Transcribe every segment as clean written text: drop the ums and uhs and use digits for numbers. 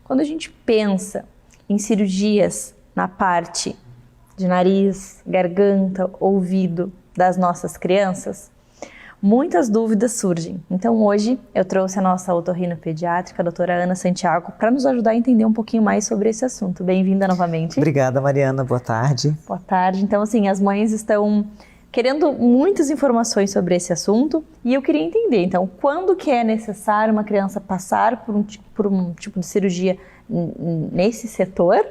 Quando a gente pensa em cirurgias na parte de nariz, garganta, ouvido das nossas crianças, muitas dúvidas surgem. Então hoje eu trouxe a nossa otorrinopediátrica, a doutora Ana Santiago, para nos ajudar a entender um pouquinho mais sobre esse assunto. Bem-vinda novamente. Obrigada, Mariana. Boa tarde. Boa tarde. Então, assim, as mães estão querendo muitas informações sobre esse assunto e eu queria entender, então, quando que é necessário uma criança passar por um tipo de cirurgia nesse setor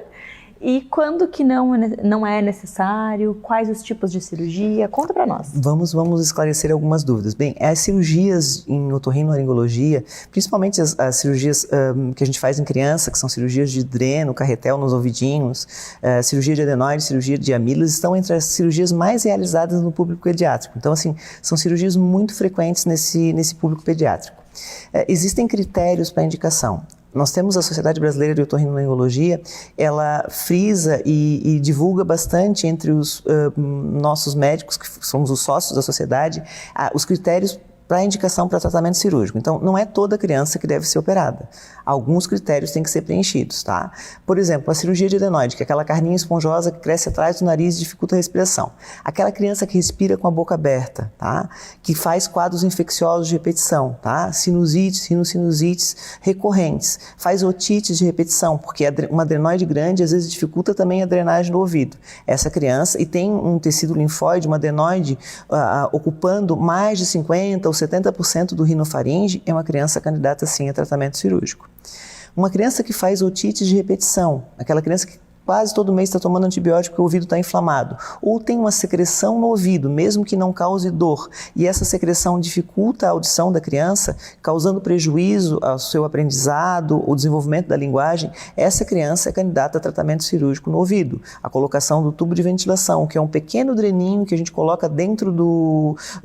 e quando que não é necessário, quais os tipos de cirurgia? Conta para nós. Vamos esclarecer algumas dúvidas. Bem, as cirurgias em otorrinolaringologia, principalmente as cirurgias que a gente faz em criança, que são cirurgias de dreno, carretel nos ouvidinhos, cirurgia de adenoide, cirurgia de amígdalas, estão entre as cirurgias mais realizadas no público pediátrico. Então, assim, são cirurgias muito frequentes nesse público pediátrico. Existem critérios para indicação. Nós temos a Sociedade Brasileira de Otorrinolaringologia, ela frisa e divulga bastante entre os nossos médicos, que somos os sócios da sociedade, os critérios para indicação para tratamento cirúrgico. Então, não é toda criança que deve ser operada. Alguns critérios têm que ser preenchidos, tá? Por exemplo, a cirurgia de adenoide, que é aquela carninha esponjosa que cresce atrás do nariz e dificulta a respiração. Aquela criança que respira com a boca aberta, tá? Que faz quadros infecciosos de repetição, tá? Sinusites, rinossinusites recorrentes. Faz otites de repetição, porque uma adenoide grande às vezes dificulta também a drenagem do ouvido. Essa criança, e tem um tecido linfóide, uma adenoide ocupando mais de 50% ou 70% do rinofaringe, é uma criança candidata sim a tratamento cirúrgico. Uma criança que faz otite de repetição, aquela criança que quase todo mês está tomando antibiótico porque o ouvido está inflamado, ou tem uma secreção no ouvido, mesmo que não cause dor, e essa secreção dificulta a audição da criança, causando prejuízo ao seu aprendizado, o desenvolvimento da linguagem, essa criança é candidata a tratamento cirúrgico no ouvido. A colocação do tubo de ventilação, que é um pequeno dreninho que a gente coloca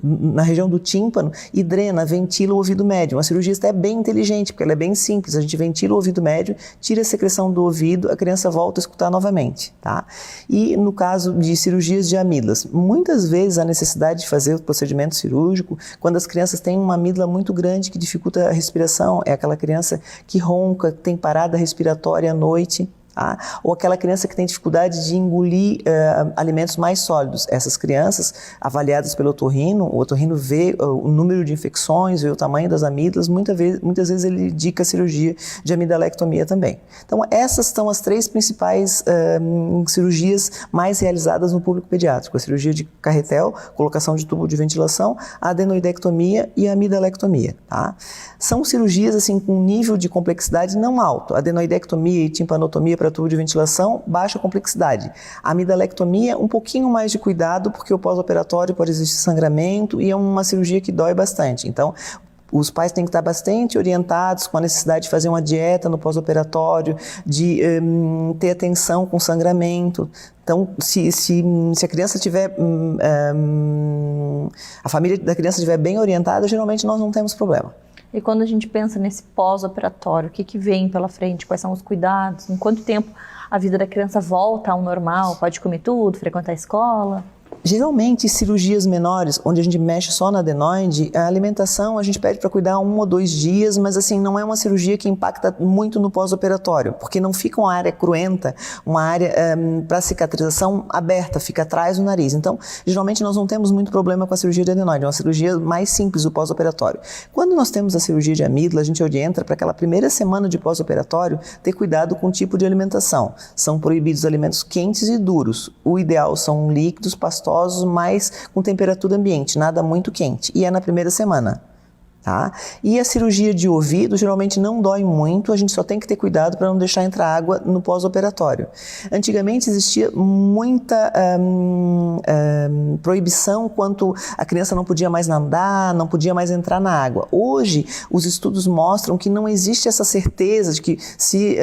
na região do tímpano e drena, ventila o ouvido médio. Uma cirurgia até bem inteligente, porque ela é bem simples. A gente ventila o ouvido médio, tira a secreção do ouvido, a criança volta a escutar novamente, tá? E no caso de cirurgias de amígdalas, muitas vezes a necessidade de fazer o procedimento cirúrgico, quando as crianças têm uma amígdala muito grande que dificulta a respiração, é aquela criança que ronca, que tem parada respiratória à noite, tá? Ou aquela criança que tem dificuldade de engolir alimentos mais sólidos. Essas crianças, avaliadas pelo otorrino, o otorrino vê o número de infecções, vê o tamanho das amígdalas, muitas vezes ele indica a cirurgia de amidalectomia também. Então, essas são as três principais cirurgias mais realizadas no público pediátrico: a cirurgia de carretel, colocação de tubo de ventilação, a adenoidectomia e a amidalectomia, tá? São cirurgias assim com um nível de complexidade não alto. A adenoidectomia e timpanotomia para tubo de ventilação, baixa complexidade. A amidalectomia, um pouquinho mais de cuidado, porque o pós-operatório pode existir sangramento e é uma cirurgia que dói bastante. Então, os pais têm que estar bastante orientados com a necessidade de fazer uma dieta no pós-operatório, de ter atenção com sangramento. Então, se a criança tiver, a família da criança estiver bem orientada, geralmente nós não temos problema. E quando a gente pensa nesse pós-operatório, o que vem pela frente? Quais são os cuidados? Em quanto tempo a vida da criança volta ao normal? Pode comer tudo, frequentar a escola? Geralmente, cirurgias menores, onde a gente mexe só na adenoide, a alimentação a gente pede para cuidar 1 ou 2 dias, mas assim, não é uma cirurgia que impacta muito no pós-operatório, porque não fica uma área cruenta, uma área para cicatrização aberta, fica atrás do nariz. Então, geralmente nós não temos muito problema com a cirurgia de adenoide, é uma cirurgia mais simples do pós-operatório. Quando nós temos a cirurgia de amígdala, a gente orienta para aquela primeira semana de pós-operatório ter cuidado com o tipo de alimentação. São proibidos alimentos quentes e duros. O ideal são líquidos, pastosos, mas com temperatura ambiente, nada muito quente. E é na primeira semana. Tá? E a cirurgia de ouvido geralmente não dói muito, a gente só tem que ter cuidado para não deixar entrar água no pós-operatório. Antigamente existia muita proibição quanto a criança não podia mais nadar, não podia mais entrar na água. Hoje, os estudos mostram que não existe essa certeza de que se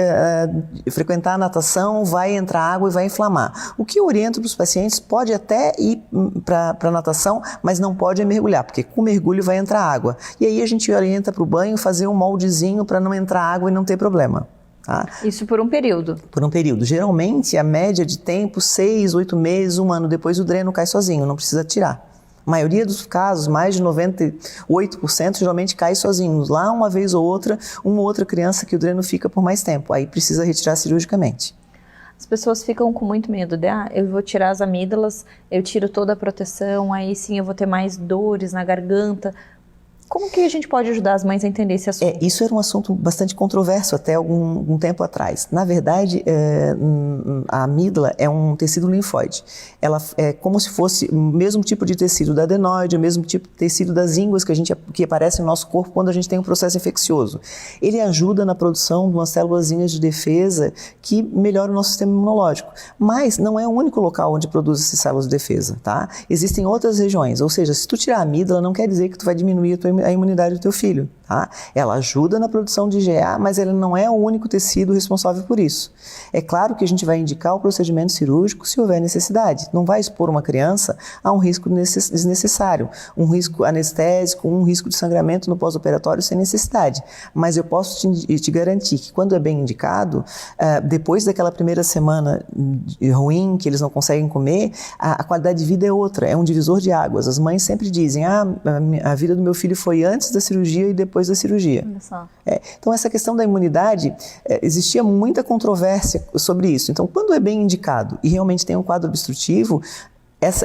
frequentar a natação vai entrar água e vai inflamar. O que eu oriento para os pacientes pode até ir para a natação, mas não pode mergulhar, porque com mergulho vai entrar água. E aí a gente orienta para o banho fazer um moldezinho para não entrar água e não ter problema. Tá? Isso por um período? Por um período. Geralmente a média de tempo, 6, 8 meses, 1 ano, depois o dreno cai sozinho, não precisa tirar. A maioria dos casos, mais de 98%, geralmente cai sozinhos. Lá, uma vez ou outra, uma ou outra criança que o dreno fica por mais tempo. Aí precisa retirar cirurgicamente. As pessoas ficam com muito medo de, eu vou tirar as amígdalas, eu tiro toda a proteção, aí sim eu vou ter mais dores na garganta. Como que a gente pode ajudar as mães a entender esse assunto? Isso era um assunto bastante controverso até algum tempo atrás. Na verdade, a amígdala é um tecido linfóide. Ela é como se fosse o mesmo tipo de tecido da adenoide, o mesmo tipo de tecido das ínguas que aparece no nosso corpo quando a gente tem um processo infeccioso. Ele ajuda na produção de umas célulazinhas de defesa que melhoram o nosso sistema imunológico. Mas não é o único local onde produz essas células de defesa, tá? Existem outras regiões, ou seja, se tu tirar a amígdala, não quer dizer que tu vai diminuir a imunidade do teu filho, tá? Ela ajuda na produção de IgA, mas ela não é o único tecido responsável por isso. É claro que a gente vai indicar o procedimento cirúrgico se houver necessidade. Não vai expor uma criança a um risco desnecessário, um risco anestésico, um risco de sangramento no pós-operatório sem necessidade. Mas eu posso te garantir que quando é bem indicado, depois daquela primeira semana ruim, que eles não conseguem comer, a qualidade de vida é outra, é um divisor de águas. As mães sempre dizem, a vida do meu filho foi antes da cirurgia e depois da cirurgia. Olha só. Então, essa questão da imunidade, existia muita controvérsia sobre isso. Então, quando é bem indicado e realmente tem um quadro obstrutivo,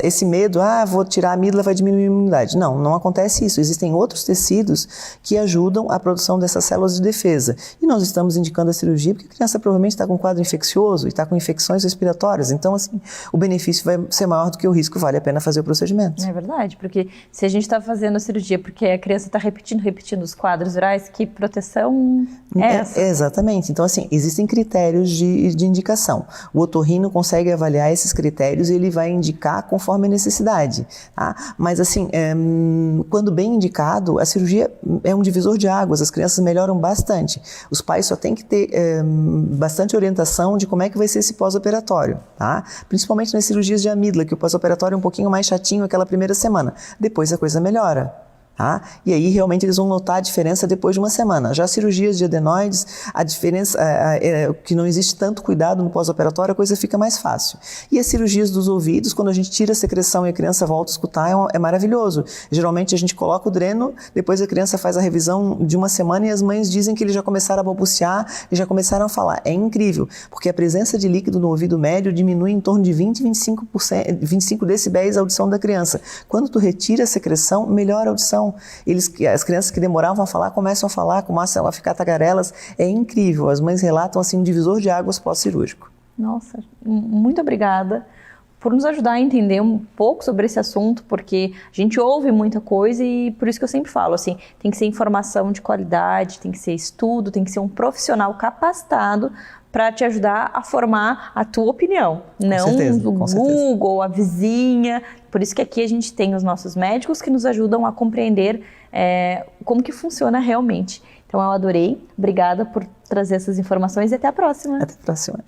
esse medo, vou tirar a amígdala, vai diminuir a imunidade. Não, não acontece isso. Existem outros tecidos que ajudam a produção dessas células de defesa. E nós estamos indicando a cirurgia porque a criança provavelmente está com um quadro infeccioso e está com infecções respiratórias. Então, assim, o benefício vai ser maior do que o risco, vale a pena fazer o procedimento. É verdade, porque se a gente está fazendo a cirurgia porque a criança está repetindo os quadros virais, que proteção é essa? Exatamente. Então, assim, existem critérios de indicação. O otorrino consegue avaliar esses critérios e ele vai indicar conforme a necessidade, tá? Mas assim, quando bem indicado, a cirurgia é um divisor de águas, as crianças melhoram bastante. Os pais só têm que ter bastante orientação de como é que vai ser esse pós-operatório, tá? Principalmente nas cirurgias de amígdala, que o pós-operatório é um pouquinho mais chatinho aquela primeira semana. Depois a coisa melhora. Tá? E aí realmente eles vão notar a diferença depois de uma semana. Já cirurgias de adenoides, a diferença é que não existe tanto cuidado no pós-operatório, a coisa fica mais fácil. E as cirurgias dos ouvidos, quando a gente tira a secreção e a criança volta a escutar, é maravilhoso. Geralmente a gente coloca o dreno, depois a criança faz a revisão de uma semana e as mães dizem que eles já começaram a balbuciar e já começaram a falar. É incrível, porque a presença de líquido no ouvido médio diminui em torno de 25 decibéis a audição da criança. Quando tu retira a secreção, melhora a audição. As crianças que demoravam a falar, começam a ficar tagarelas. É incrível. As mães relatam assim um divisor de águas pós-cirúrgico. Nossa, muito obrigada por nos ajudar a entender um pouco sobre esse assunto, porque a gente ouve muita coisa e por isso que eu sempre falo, assim, tem que ser informação de qualidade, tem que ser estudo, tem que ser um profissional capacitado para te ajudar a formar a tua opinião, não o Google, a vizinha. Por isso que aqui a gente tem os nossos médicos que nos ajudam a compreender como que funciona realmente. Então eu adorei, obrigada por trazer essas informações e até a próxima. Até a próxima.